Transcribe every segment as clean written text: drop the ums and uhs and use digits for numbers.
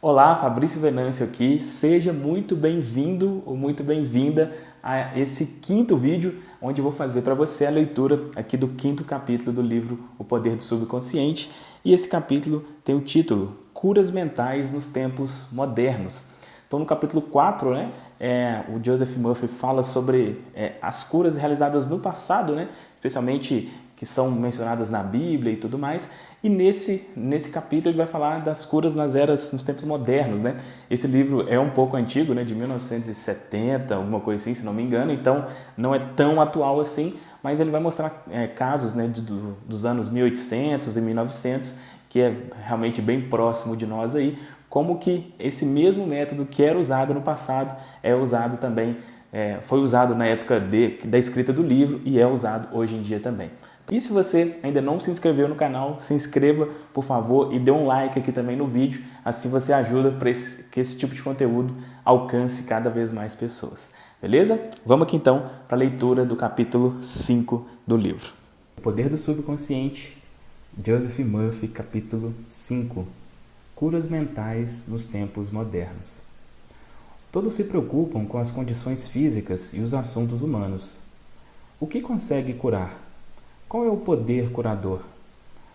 Olá, Fabrício Venâncio aqui. Seja muito bem-vindo ou muito bem-vinda a esse quinto vídeo, onde eu vou fazer para você a leitura aqui do quinto capítulo do livro O Poder do Subconsciente. E esse capítulo tem o título Curas Mentais nos Tempos Modernos. Então, no capítulo 4, o Joseph Murphy fala sobre as curas realizadas no passado, especialmente que são mencionadas na Bíblia e tudo mais. E nesse capítulo ele vai falar das curas nos tempos modernos, Esse livro é um pouco antigo, de 1970, alguma coisa assim, se não me engano, então não é tão atual assim, mas ele vai mostrar casos dos anos 1800 e 1900, que é realmente bem próximo de nós aí, como que esse mesmo método que era usado no passado é usado também, foi usado na época da escrita do livro e é usado hoje em dia também. E se você ainda não se inscreveu no canal, se inscreva, por favor, e dê um like aqui também no vídeo, assim você ajuda para que esse tipo de conteúdo alcance cada vez mais pessoas. Beleza? Vamos aqui então para a leitura do capítulo 5 do livro. O Poder do Subconsciente, Joseph Murphy, capítulo 5. Curas mentais nos tempos modernos. Todos se preocupam com as condições físicas e os assuntos humanos. O que consegue curar? Qual é o poder curador?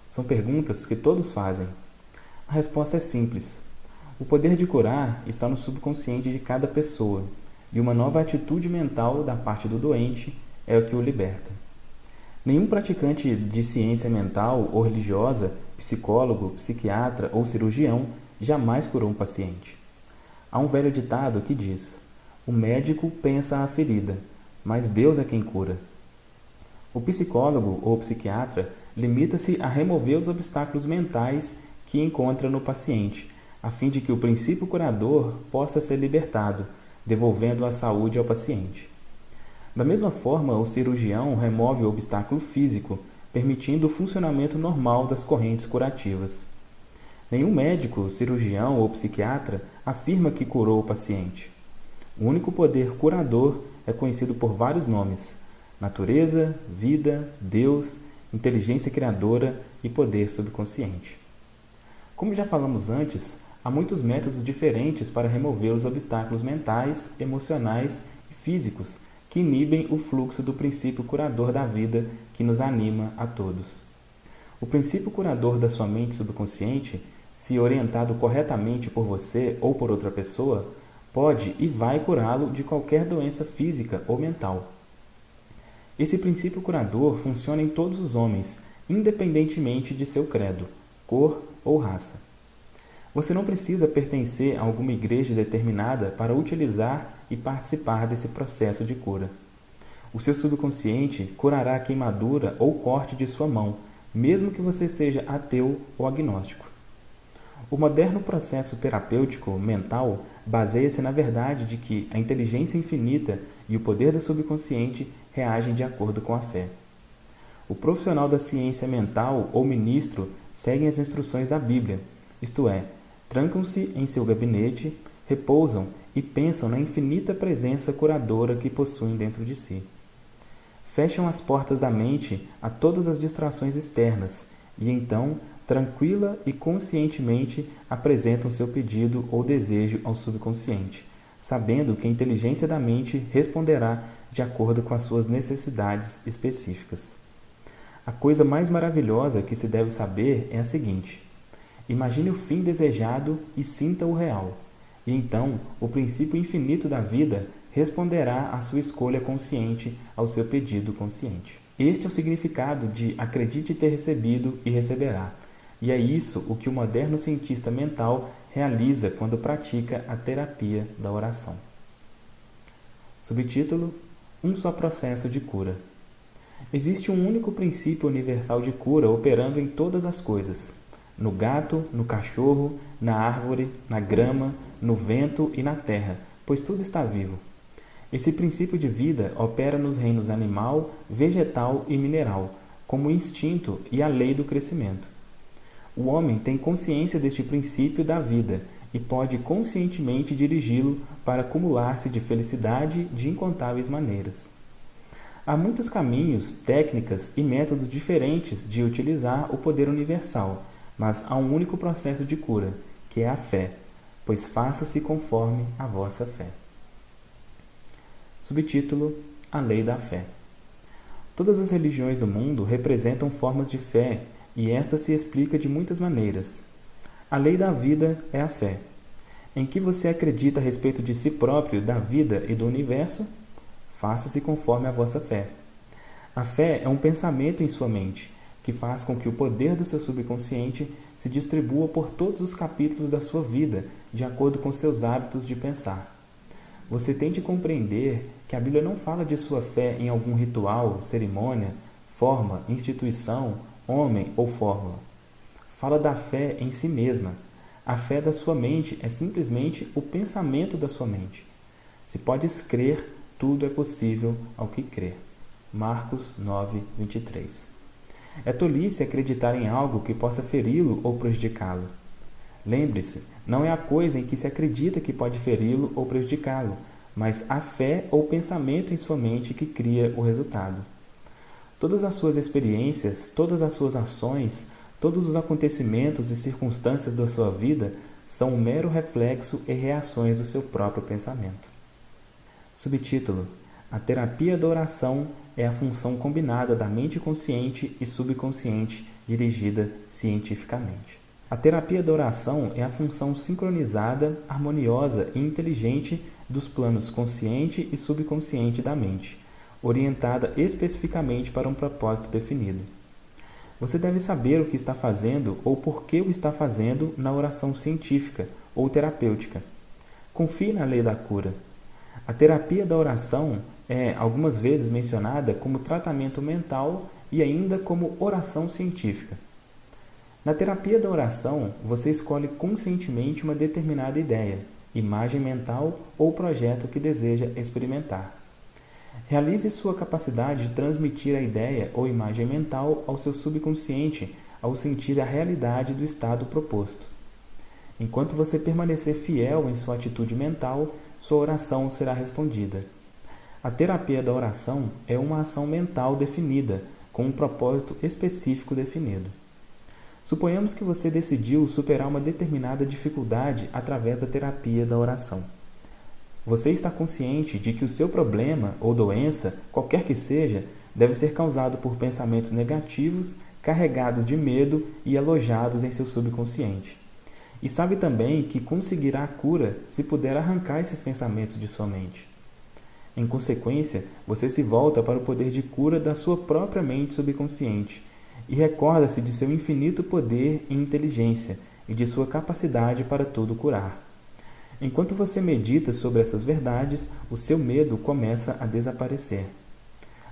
São perguntas que todos fazem. A resposta é simples. O poder de curar está no subconsciente de cada pessoa, e uma nova atitude mental da parte do doente é o que o liberta. Nenhum praticante de ciência mental ou religiosa, psicólogo, psiquiatra ou cirurgião jamais curou um paciente. Há um velho ditado que diz: o médico pensa a ferida, mas Deus é quem cura. O psicólogo ou psiquiatra limita-se a remover os obstáculos mentais que encontra no paciente, a fim de que o princípio curador possa ser libertado, devolvendo a saúde ao paciente. Da mesma forma, o cirurgião remove o obstáculo físico, permitindo o funcionamento normal das correntes curativas. Nenhum médico, cirurgião ou psiquiatra afirma que curou o paciente. O único poder curador é conhecido por vários nomes: natureza, vida, Deus, inteligência criadora e poder subconsciente. Como já falamos antes, há muitos métodos diferentes para remover os obstáculos mentais, emocionais e físicos que inibem o fluxo do princípio curador da vida que nos anima a todos. O princípio curador da sua mente subconsciente, se orientado corretamente por você ou por outra pessoa, pode e vai curá-lo de qualquer doença física ou mental. Esse princípio curador funciona em todos os homens, independentemente de seu credo, cor ou raça. Você não precisa pertencer a alguma igreja determinada para utilizar e participar desse processo de cura. O seu subconsciente curará a queimadura ou corte de sua mão, mesmo que você seja ateu ou agnóstico. O moderno processo terapêutico mental baseia-se na verdade de que a inteligência infinita e o poder do subconsciente reagem de acordo com a fé. O profissional da ciência mental ou ministro seguem as instruções da Bíblia, isto é, trancam-se em seu gabinete, repousam e pensam na infinita presença curadora que possuem dentro de si. Fecham as portas da mente a todas as distrações externas e então, tranquila e conscientemente, apresentam seu pedido ou desejo ao subconsciente, sabendo que a inteligência da mente responderá de acordo com as suas necessidades específicas. A coisa mais maravilhosa que se deve saber é a seguinte: imagine o fim desejado e sinta o real, e então o princípio infinito da vida responderá à sua escolha consciente ao seu pedido consciente. Este é o significado de acredite ter recebido e receberá, e é isso o que o moderno cientista mental realiza quando pratica a terapia da oração. Subtítulo: Um só processo de cura. Existe um único princípio universal de cura operando em todas as coisas: no gato, no cachorro, na árvore, na grama, no vento e na terra, pois tudo está vivo. Esse princípio de vida opera nos reinos animal, vegetal e mineral, como o instinto e a lei do crescimento. O homem tem consciência deste princípio da vida e pode conscientemente dirigi-lo para acumular-se de felicidade de incontáveis maneiras. Há muitos caminhos, técnicas e métodos diferentes de utilizar o poder universal, mas há um único processo de cura, que é a fé, pois faça-se conforme a vossa fé. Subtítulo: A Lei da Fé. Todas as religiões do mundo representam formas de fé, e esta se explica de muitas maneiras. A lei da vida é a fé. Em que você acredita a respeito de si próprio, da vida e do universo? Faça-se conforme a vossa fé. A fé é um pensamento em sua mente, que faz com que o poder do seu subconsciente se distribua por todos os capítulos da sua vida, de acordo com seus hábitos de pensar. Você tem de compreender que a Bíblia não fala de sua fé em algum ritual, cerimônia, forma, instituição, homem ou fórmula. Fala da fé em si mesma. A fé da sua mente é simplesmente o pensamento da sua mente. Se podes crer, tudo é possível ao que crer. Marcos 9, 23. É tolice acreditar em algo que possa feri-lo ou prejudicá-lo. Lembre-se, não é a coisa em que se acredita que pode feri-lo ou prejudicá-lo, mas a fé ou pensamento em sua mente que cria o resultado. Todas as suas experiências, todas as suas ações, todos os acontecimentos e circunstâncias da sua vida são um mero reflexo e reações do seu próprio pensamento. Subtítulo: A terapia da oração é a função combinada da mente consciente e subconsciente dirigida cientificamente. A terapia da oração é a função sincronizada, harmoniosa e inteligente dos planos consciente e subconsciente da mente, orientada especificamente para um propósito definido. Você deve saber o que está fazendo ou por que o está fazendo na oração científica ou terapêutica. Confie na lei da cura. A terapia da oração é algumas vezes mencionada como tratamento mental e ainda como oração científica. Na terapia da oração, você escolhe conscientemente uma determinada ideia, imagem mental ou projeto que deseja experimentar. Realize sua capacidade de transmitir a ideia ou imagem mental ao seu subconsciente ao sentir a realidade do estado proposto. Enquanto você permanecer fiel em sua atitude mental, sua oração será respondida. A terapia da oração é uma ação mental definida, com um propósito específico definido. Suponhamos que você decidiu superar uma determinada dificuldade através da terapia da oração. Você está consciente de que o seu problema ou doença, qualquer que seja, deve ser causado por pensamentos negativos, carregados de medo e alojados em seu subconsciente. E sabe também que conseguirá a cura se puder arrancar esses pensamentos de sua mente. Em consequência, você se volta para o poder de cura da sua própria mente subconsciente e recorda-se de seu infinito poder e inteligência e de sua capacidade para tudo curar. Enquanto você medita sobre essas verdades, o seu medo começa a desaparecer.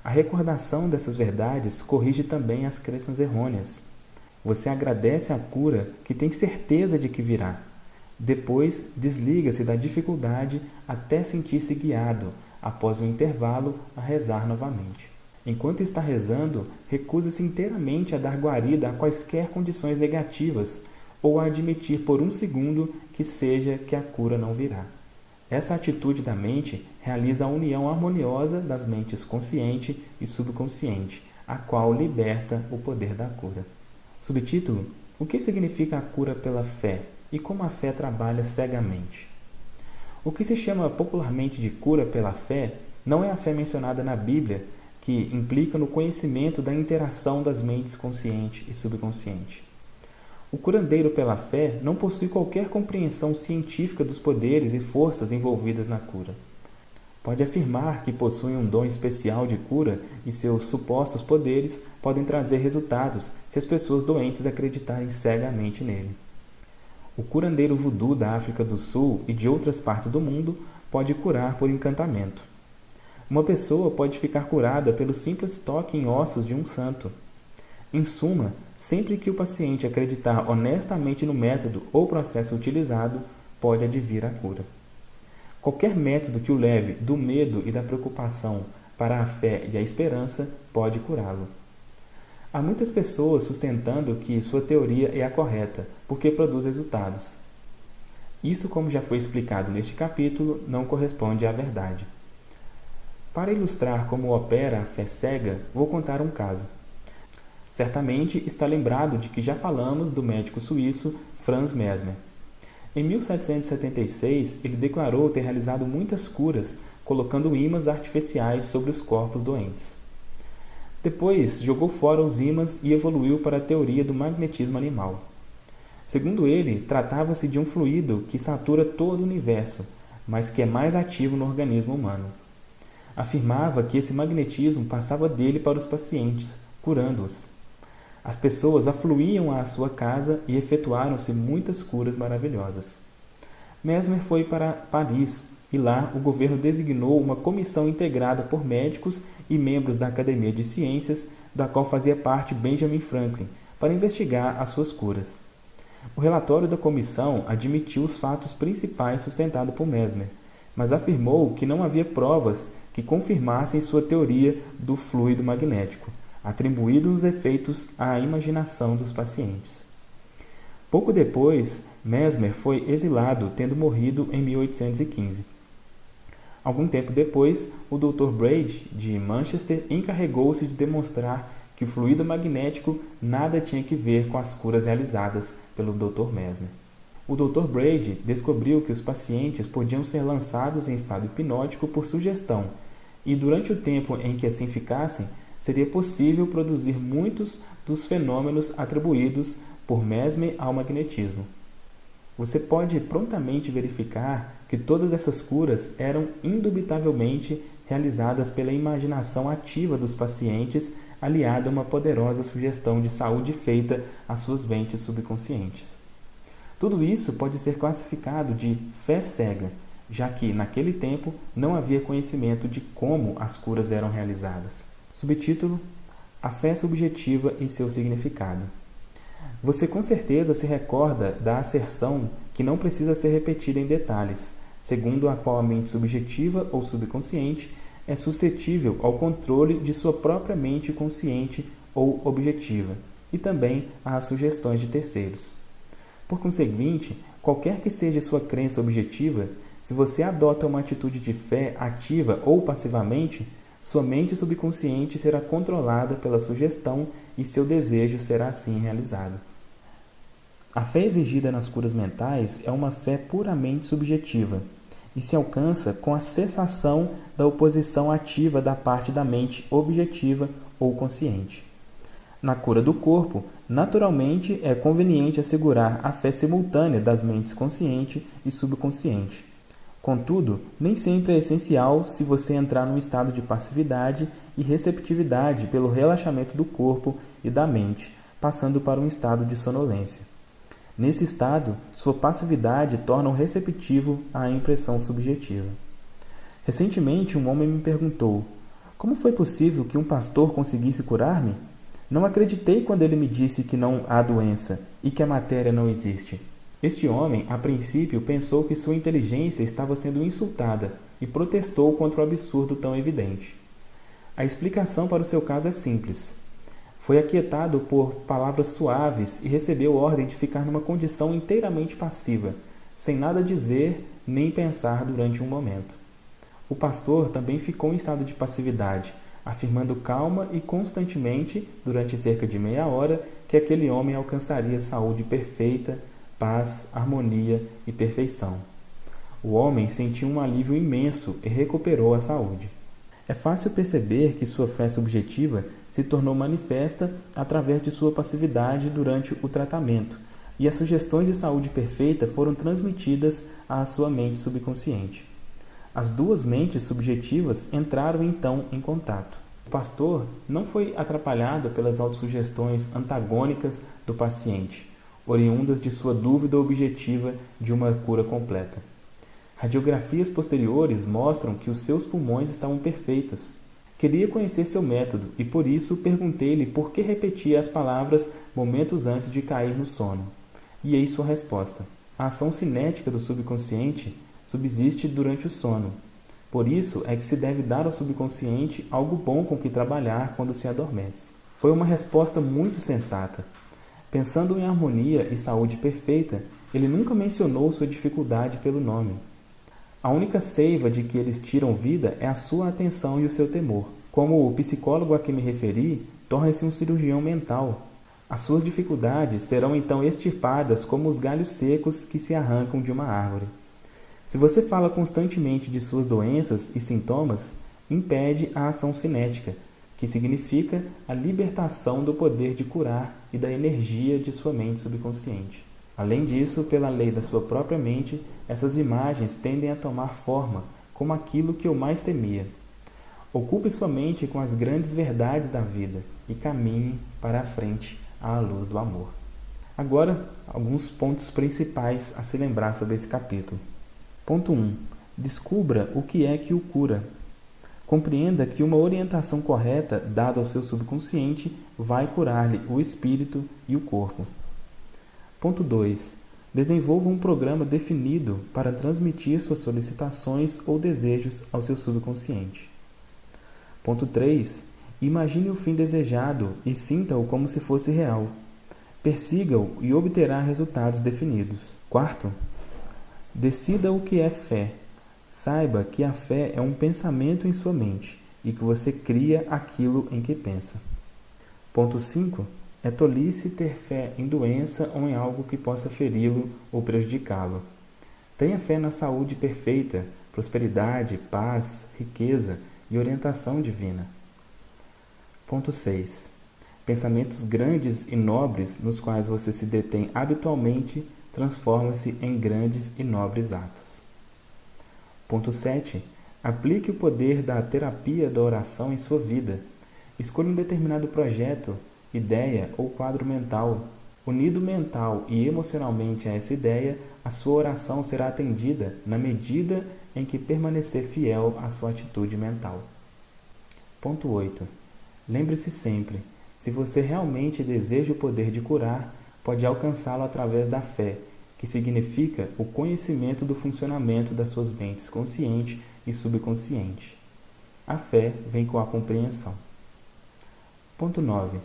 A recordação dessas verdades corrige também as crenças errôneas. Você agradece a cura que tem certeza de que virá. Depois, desliga-se da dificuldade até sentir-se guiado, após um intervalo, a rezar novamente. Enquanto está rezando, recusa-se inteiramente a dar guarida a quaisquer condições negativas ou a admitir por um segundo que seja que a cura não virá. Essa atitude da mente realiza a união harmoniosa das mentes consciente e subconsciente, a qual liberta o poder da cura. Subtítulo: O que significa a cura pela fé e como a fé trabalha cegamente? O que se chama popularmente de cura pela fé não é a fé mencionada na Bíblia, que implica no conhecimento da interação das mentes consciente e subconsciente. O curandeiro pela fé não possui qualquer compreensão científica dos poderes e forças envolvidas na cura. Pode afirmar que possui um dom especial de cura e seus supostos poderes podem trazer resultados se as pessoas doentes acreditarem cegamente nele. O curandeiro voodoo da África do Sul e de outras partes do mundo pode curar por encantamento. Uma pessoa pode ficar curada pelo simples toque em ossos de um santo. Em suma, sempre que o paciente acreditar honestamente no método ou processo utilizado, pode advir a cura. Qualquer método que o leve do medo e da preocupação para a fé e a esperança pode curá-lo. Há muitas pessoas sustentando que sua teoria é a correta, porque produz resultados. Isso, como já foi explicado neste capítulo, não corresponde à verdade. Para ilustrar como opera a fé cega, vou contar um caso. Certamente está lembrado de que já falamos do médico suíço Franz Mesmer. Em 1776, ele declarou ter realizado muitas curas, colocando ímãs artificiais sobre os corpos doentes. Depois, jogou fora os ímãs e evoluiu para a teoria do magnetismo animal. Segundo ele, tratava-se de um fluido que satura todo o universo, mas que é mais ativo no organismo humano. Afirmava que esse magnetismo passava dele para os pacientes, curando-os. As pessoas afluíam à sua casa e efetuaram-se muitas curas maravilhosas. Mesmer foi para Paris e lá o governo designou uma comissão integrada por médicos e membros da Academia de Ciências, da qual fazia parte Benjamin Franklin, para investigar as suas curas. O relatório da comissão admitiu os fatos principais sustentados por Mesmer, mas afirmou que não havia provas que confirmassem sua teoria do fluido magnético, atribuindo os efeitos à imaginação dos pacientes. Pouco depois, Mesmer foi exilado, tendo morrido em 1815. Algum tempo depois, o Dr. Braid, de Manchester, encarregou-se de demonstrar que o fluido magnético nada tinha que ver com as curas realizadas pelo Dr. Mesmer. O Dr. Braid descobriu que os pacientes podiam ser lançados em estado hipnótico por sugestão, e durante o tempo em que assim ficassem, seria possível produzir muitos dos fenômenos atribuídos por Mesmer ao magnetismo. Você pode prontamente verificar que todas essas curas eram indubitavelmente realizadas pela imaginação ativa dos pacientes, aliada a uma poderosa sugestão de saúde feita às suas mentes subconscientes. Tudo isso pode ser classificado de fé cega, já que, naquele tempo, não havia conhecimento de como as curas eram realizadas. Subtítulo: A fé subjetiva e seu significado. Você com certeza se recorda da asserção que não precisa ser repetida em detalhes, segundo a qual a mente subjetiva ou subconsciente é suscetível ao controle de sua própria mente consciente ou objetiva, e também às sugestões de terceiros. Por conseguinte, qualquer que seja sua crença objetiva, se você adota uma atitude de fé ativa ou passivamente, sua mente subconsciente será controlada pela sugestão e seu desejo será assim realizado. A fé exigida nas curas mentais é uma fé puramente subjetiva e se alcança com a cessação da oposição ativa da parte da mente objetiva ou consciente. Na cura do corpo, naturalmente é conveniente assegurar a fé simultânea das mentes consciente e subconsciente. Contudo, nem sempre é essencial se você entrar num estado de passividade e receptividade pelo relaxamento do corpo e da mente, passando para um estado de sonolência. Nesse estado, sua passividade torna-o receptivo à impressão subjetiva. Recentemente, um homem me perguntou: como foi possível que um pastor conseguisse curar-me? Não acreditei quando ele me disse que não há doença e que a matéria não existe. Este homem, a princípio, pensou que sua inteligência estava sendo insultada e protestou contra o absurdo tão evidente. A explicação para o seu caso é simples. Foi aquietado por palavras suaves e recebeu ordem de ficar numa condição inteiramente passiva, sem nada dizer nem pensar durante um momento. O pastor também ficou em estado de passividade, afirmando calma e constantemente, durante cerca de meia hora, que aquele homem alcançaria saúde perfeita, paz, harmonia e perfeição. O homem sentiu um alívio imenso e recuperou a saúde. É fácil perceber que sua fé subjetiva se tornou manifesta através de sua passividade durante o tratamento, e as sugestões de saúde perfeita foram transmitidas à sua mente subconsciente. As duas mentes subjetivas entraram então em contato. O pastor não foi atrapalhado pelas autossugestões antagônicas do paciente, oriundas de sua dúvida objetiva de uma cura completa. Radiografias posteriores mostram que os seus pulmões estavam perfeitos. Queria conhecer seu método e por isso perguntei-lhe por que repetia as palavras momentos antes de cair no sono. E eis sua resposta: a ação cinética do subconsciente subsiste durante o sono. Por isso é que se deve dar ao subconsciente algo bom com que trabalhar quando se adormece. Foi uma resposta muito sensata. Pensando em harmonia e saúde perfeita, ele nunca mencionou sua dificuldade pelo nome. A única seiva de que eles tiram vida é a sua atenção e o seu temor. Como o psicólogo a que me referi, torna-se um cirurgião mental. As suas dificuldades serão então extirpadas como os galhos secos que se arrancam de uma árvore. Se você fala constantemente de suas doenças e sintomas, impede a ação cinética, que significa a libertação do poder de curar e da energia de sua mente subconsciente. Além disso, pela lei da sua própria mente, essas imagens tendem a tomar forma como aquilo que eu mais temia. Ocupe sua mente com as grandes verdades da vida e caminhe para a frente à luz do amor. Agora, alguns pontos principais a se lembrar sobre esse capítulo. Ponto 1. Descubra o que é que o cura. Compreenda que uma orientação correta dada ao seu subconsciente vai curar-lhe o espírito e o corpo. Ponto 2. Desenvolva um programa definido para transmitir suas solicitações ou desejos ao seu subconsciente. Ponto 3. Imagine o fim desejado e sinta-o como se fosse real. Persiga-o e obterá resultados definidos. Quarto, decida o que é fé. Saiba que a fé é um pensamento em sua mente e que você cria aquilo em que pensa. Ponto 5. É tolice ter fé em doença ou em algo que possa feri-lo ou prejudicá-lo. Tenha fé na saúde perfeita, prosperidade, paz, riqueza e orientação divina. Ponto 6. Pensamentos grandes e nobres nos quais você se detém habitualmente transformam-se em grandes e nobres atos. Ponto 7. Aplique o poder da terapia da oração em sua vida. Escolha um determinado projeto, ideia ou quadro mental. Unido mental e emocionalmente a essa ideia, a sua oração será atendida na medida em que permanecer fiel à sua atitude mental. Ponto 8. Lembre-se sempre, se você realmente deseja o poder de curar, pode alcançá-lo através da fé, que significa o conhecimento do funcionamento das suas mentes consciente e subconsciente. A fé vem com a compreensão. Ponto 9.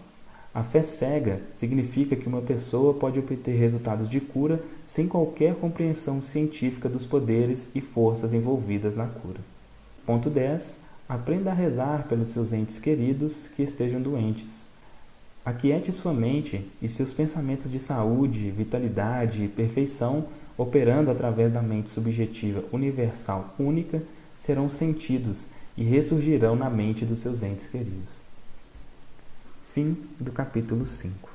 A fé cega significa que uma pessoa pode obter resultados de cura sem qualquer compreensão científica dos poderes e forças envolvidas na cura. Ponto 10. Aprenda a rezar pelos seus entes queridos que estejam doentes. Aquiete sua mente e seus pensamentos de saúde, vitalidade e perfeição, operando através da mente subjetiva universal única, serão sentidos e ressurgirão na mente dos seus entes queridos. Fim do capítulo 5.